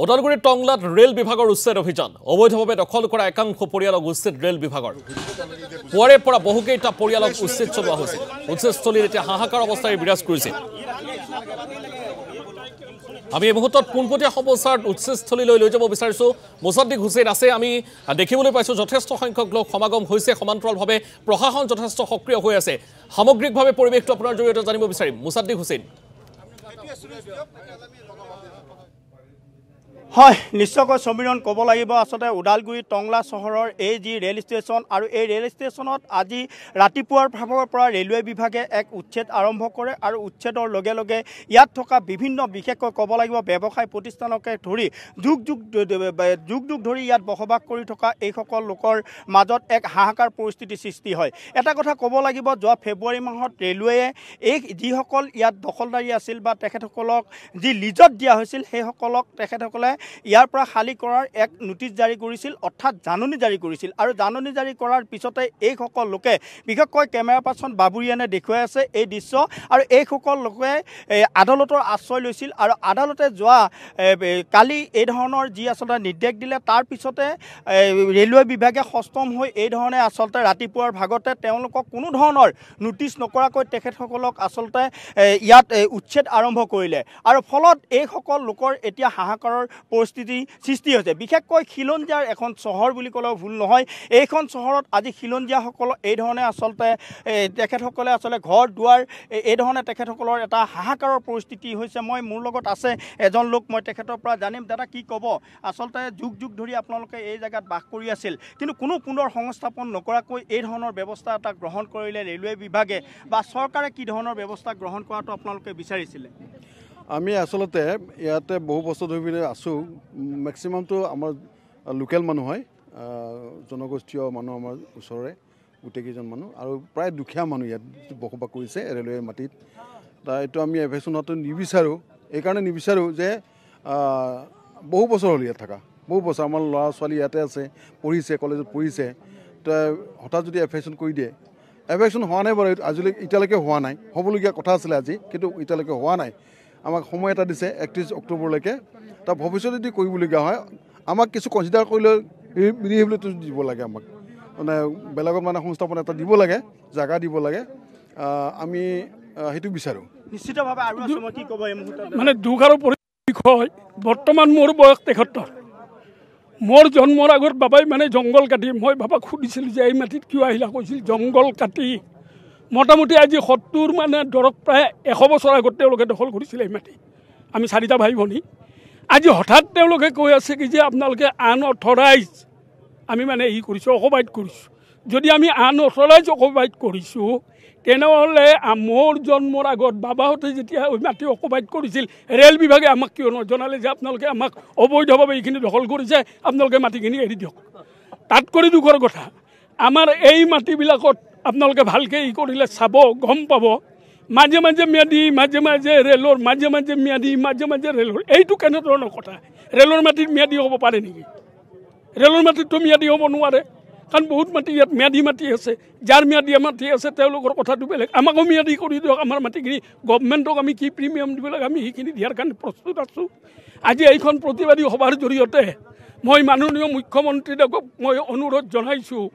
Udalguri টংলাত rail বিভাগৰ উচ্ছেদ অভিযান অবৈধভাৱে দখল কৰা একাংশ পৰিয়ালক উচ্ছেদ ৰেল বিভাগৰ পুৱাৰে পৰা বহুকেইটা পৰিয়ালক উচ্ছেদ চলোৱা হৈছে উচ্ছেদস্থলীত এতিয়া হাহাকাৰ অৱস্থাৰে বিৰাজ কৰিছে আমি এই মুহূৰ্তত পোনপটীয়া সমাচাৰ উচ্ছেদস্থলীলৈ লৈ যাব বিচাৰিছো মুছাদ্দিক হুছেইন আছে আমি দেখিবলৈ পাইছো যথেষ্ট সংখ্যক লোক সমাগম হৈছে সমান্তৰালভাৱে প্ৰশাসন যথেষ্ট সক্ৰিয় হৈ আছে সামগ্ৰিকভাৱে পৰিৱেশটো আপোনাৰ জৰিয়তে জানিব বিচাৰিম মুছাদ্দিক হুছেইন হয় নিশ্চয়কৈ সমীৰণ ক'ব লাগিব আসলে ওদালগুৰি টংলা চহৰৰ এই যি ৰেল ষ্টেচন আৰু এই ৰেল ষ্টেচনত আজি ৰাতিপুৱাৰ ভাগৰ পৰা ৰেলৱে বিভাগে এক উচ্ছেদ আৰম্ভ কৰে আৰু উচ্ছেদৰ লগে লগে ইয়াত থকা বিভিন্ন বিশেষকৈ ক'ব লাগিব ব্যৱসায় প্ৰতিষ্ঠানকে ধৰি যুগ যুগ ধৰি ইয়াত বসবাস কৰি থকা এইসকল লোকৰ মাজত এক হাহাকাৰ পৰিস্থিতি সৃষ্টি হয় এটা কথা ক'ব লাগিব যোৱা ফেব্ৰুৱাৰী মাহত ৰেলৱেয়ে এই যিসকল ইয়াত দখলদাৰী আছিল বা তেখেতসকলক যি লিজত দিয়া হৈছিল সেইসকলক তেখেতসকলে ইয়াৰ পৰা খালি কৰাৰ এক নোটিছ জাৰি কৰিছিল অৰ্থাৎ জাননী জাৰি কৰিছিল আৰু জাননী জাৰি কৰাৰ পিছতে এইসকল লোকে বিশেষকৈ কেমেৰা পাৰ্চন বাবুৰিয়ানে দেখুৱাই আছে এই দৃশ্য আৰু এইসকল লোকে আদালতৰ আশ্ৰয় লৈছিল আৰু আদালতে যোৱা কালি এই ধৰণৰ যি আচলতে নিৰ্দেশ দিলে তাৰ পিছতে ৰেলৱে বিভাগে সষ্টম হৈ এই ধৰণে আচলতে ৰাতিপুৱাৰ ভাগতে তেওঁলোকক কোনো ধৰণৰ নোটিছ নকৰাকৈ তেখেতসকলক আচলতে ইয়াত উচ্ছেদ আৰম্ভ কৰিলে আৰু ফলত এইসকল লোকৰ এতিয়া হাহাকাৰৰ পৰিস্থিতি সৃষ্টি হৈছে বিশেষকৈ খিলঞ্জীয়াৰ এখন চহৰ বুলি ক'লেও ভুল নহয় এইখন চহৰত আজি খিলঞ্জীয়াসকল এই ধৰণে আচলতে তেখেতসকলে আচলতে ঘৰ দুৱাৰ এই ধৰণে তেখেতসকলৰ এটা হাহাকাৰৰ পৰিস্থিতি হৈছে মই মোৰ লগত আছে এজন লোক মই তেখেতৰ পৰা জানিম দাদা কি ক'ব আচলতে যুগ ধৰি আপোনালোকে এই জেগাত বাস কৰি আছিল কিন্তু কোনো পুনৰ সংস্থাপন নকৰাকৈ এই ধৰণৰ ব্যৱস্থা এটা গ্ৰহণ কৰিলে ৰেলৱে বিভাগে বা চৰকাৰে কি ধৰণৰ ব্যৱস্থা গ্ৰহণ কৰাটো আপোনালোকে বিচাৰিছিলে আমি আসলতে ইয়াতে বহু বছৰ ধৰি আছোঁ মেক্সিমামটো আমাৰ লোকেল মানুহ হয় জনগোষ্ঠীয় মানুহ আমাৰ ওচৰৰে গোটেইকেইজন মানুহ আৰু প্ৰায় দুখীয়া মানুহ ইয়াত বসবাস কৰিছে ৰেলৱে মাটিত এইটো আমি এভেকশ্যন হোৱাটো নিবিচাৰোঁ এইকাৰণে নিবিচাৰোঁ যে বহু বছৰ হ'ল ইয়াত থকা বহু বছৰ আমাৰ ল'ৰা ছোৱালী ইয়াতে আছে পঢ়িছে কলেজত পঢ়িছে তো হঠাৎ যদি এভেকশ্যন কৰি দিয়ে এভেকশ্যন হোৱা নাই বাৰু আজিলৈকে এতিয়ালৈকে হোৱা নাই হ'বলগীয়া কথা আছিলে আজি কিন্তু এতিয়ালৈকে হোৱা নাই আমাক সময় এটা দিছে 31 অক্টোবৰলৈকে তাৰ ভৱিষ্যতে যদি কৰিবলগীয়া হয় আমাক কিছু কনচিডাৰ কৰিলে ৰিহেবিলিটেশ্যন দিব লাগে আমাক মানে বেলেগত মানে সংস্থাপন এটা দিব লাগে জাগা দিব লাগে আমি সেইটো বিচাৰোঁ নিশ্চিতভাৱে আৰু মই কি ক'ব এই মুহূৰ্তত মানে দুখ আৰু বিষয় বৰ্তমান মোৰ বয়স 73 মোৰ জন্মৰ আগত বাবাই মানে জংঘল কাটি মই বাবাক সুধিছিলোঁ যে এই মাটিত কিয় আহিলা কৈছিল জংঘল কাটি মোটামুটি আজি 70 মানে ধৰক প্ৰায় 100 বছৰ আগত তেওঁলোকে দখল কৰিছিলে এই মাটি আমি 4টা ভাই ভনী আজি হঠাৎ তেওঁলোকে কৈ আছে কি যে আপোনালোকে আনঅথৰাইজ আমি মানে ই কৰিছোঁ অকুপাইড কৰিছোঁ যদি আমি আনঅথৰাইজ অকুপাইড কৰিছোঁ তেনেহ'লে মোৰ জন্মৰ আগত বাবাহঁতে যেতিয়া ওই মাটি অকুপাইড কৰিছিল ৰেল বিভাগে আমাক কিয় নজনালে যে আপোনালোকে আমাক অবৈধভাৱে এইখিনি দখল কৰিছে আপোনালোকে মাটিখিনি এৰি দিয়ক তাত কৰি দুখৰ কথা আমাৰ এই মাটিবিলাকত আপোনালোকে ভালকৈ ই কৰিলে চাব গম পাব মাজে মাজে ম্যাদী মাজে মাজে ৰেলৰ মাজে মাজে ম্যাদী মাজে মাজে ৰেলৰ এইটো কেনেধৰণৰ কথা ৰেলৰ মাটিত ম্যাদী হ'ব পাৰে নেকি ৰেলৰ মাটিততো ম্যাদী হ'ব নোৱাৰে কাৰণ বহুত মাটি ইয়াত ম্যাদী মাটি আছে যাৰ ম্যাদী মাটি আছে তেওঁলোকৰ কথাটো বেলেগ আমাকো ম্যাদী কৰি দিয়ক আমাৰ মাটিখিনি গভৰ্ণমেণ্টক আমি কি প্ৰিমিয়াম দিব লাগে আমি সেইখিনি দিয়াৰ কাৰণে প্ৰস্তুত আছোঁ আজি এইখন প্ৰতিবাদী সভাৰ জৰিয়তে মই মাননীয় মুখ্যমন্ত্ৰীক মই অনুৰোধ জনাইছোঁ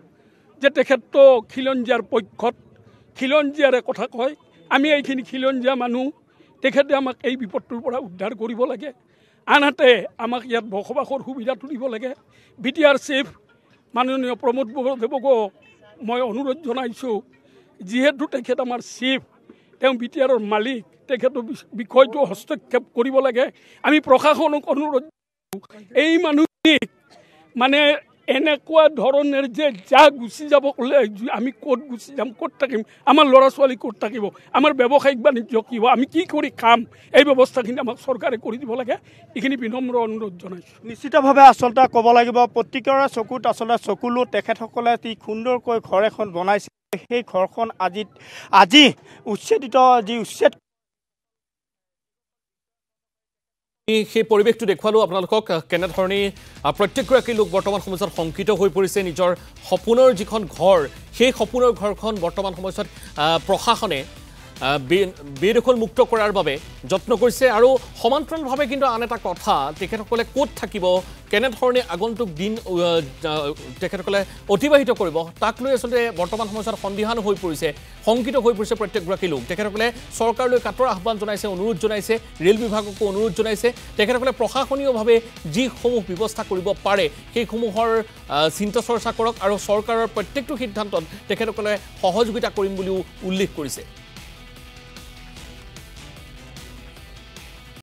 যে তেখেতটো খিলঞ্জীয়াৰ পক্ষত খিলঞ্জীয়াৰে কথা কয় আমি এইখিনি খিলঞ্জীয়া মানুহ তেখেতে আমাক এই বিপদটোৰ পৰা উদ্ধাৰ কৰিব লাগে আনহাতে আমাক ইয়াত বসবাসৰ সুবিধাটো দিব লাগে বিটিআৰ চিফ মাননীয় প্ৰমোদ বৰদেৱকো মই অনুৰোধ জনাইছোঁ যিহেতু তেখেত আমাৰ চিফ তেওঁ বিটিআৰৰ মালিক তেখেতৰ বিষয়টো হস্তক্ষেপ কৰিব লাগে আমি প্ৰশাসনক অনুৰোধ এই মানুহখিনিক মানে এনেকুৱা ধৰণৰ যে যা গুচি যাব ক'লে আমি ক'ত গুচি যাম ক'ত থাকিম আমাৰ ল'ৰা ছোৱালী ক'ত থাকিব আমাৰ ব্যৱসায়িক বাণিজ্য কি হ'ব আমি কি কৰি খাম এই ব্যৱস্থাখিনি আমাক চৰকাৰে কৰি দিব লাগে এইখিনি বিনম্ৰ অনুৰোধ জনাইছোঁ নিশ্চিতভাৱে আচলতে ক'ব লাগিব প্ৰত্যেকৰে চকুত আচলতে চকুলো তেখেতসকলে অতি সুন্দৰকৈ ঘৰ এখন বনাইছে সেই ঘৰখন আজি উচ্ছেদিত যি উচ্ছেদ সেই পৰিৱেশটো দেখুৱালোঁ আপোনালোকক কেনেধৰণে প্ৰত্যেকগৰাকী লোক বৰ্তমান সময়ত শংকিত হৈ পৰিছে নিজৰ সপোনৰ যিখন ঘৰ সেই সপোনৰ ঘৰখন বৰ্তমান সময়ত প্ৰশাসনে বেদখল মুক্ত কৰাৰ বাবে যত্ন কৰিছে আৰু সমান্তৰালভাৱে কিন্তু আন এটা কথা তেখেতসকলে ক'ত থাকিব কেনেধৰণে আগন্তুক দিন তেখেতসকলে অতিবাহিত কৰিব তাক লৈ আচলতে বৰ্তমান সময়ত সন্দিহান হৈ পৰিছে শংকিত হৈ পৰিছে প্ৰত্যেকগৰাকী লোক তেখেতসকলে চৰকাৰলৈ কাটৰ আহ্বান জনাইছে অনুৰোধ জনাইছে ৰেল বিভাগকো অনুৰোধ জনাইছে তেখেতসকলে প্ৰশাসনীয়ভাৱে যিসমূহ ব্যৱস্থা কৰিব পাৰে সেইসমূহৰ চিন্তা চৰ্চা কৰক আৰু চৰকাৰৰ প্ৰত্যেকটো সিদ্ধান্তত তেখেতসকলে সহযোগিতা কৰিম বুলিও উল্লেখ কৰিছে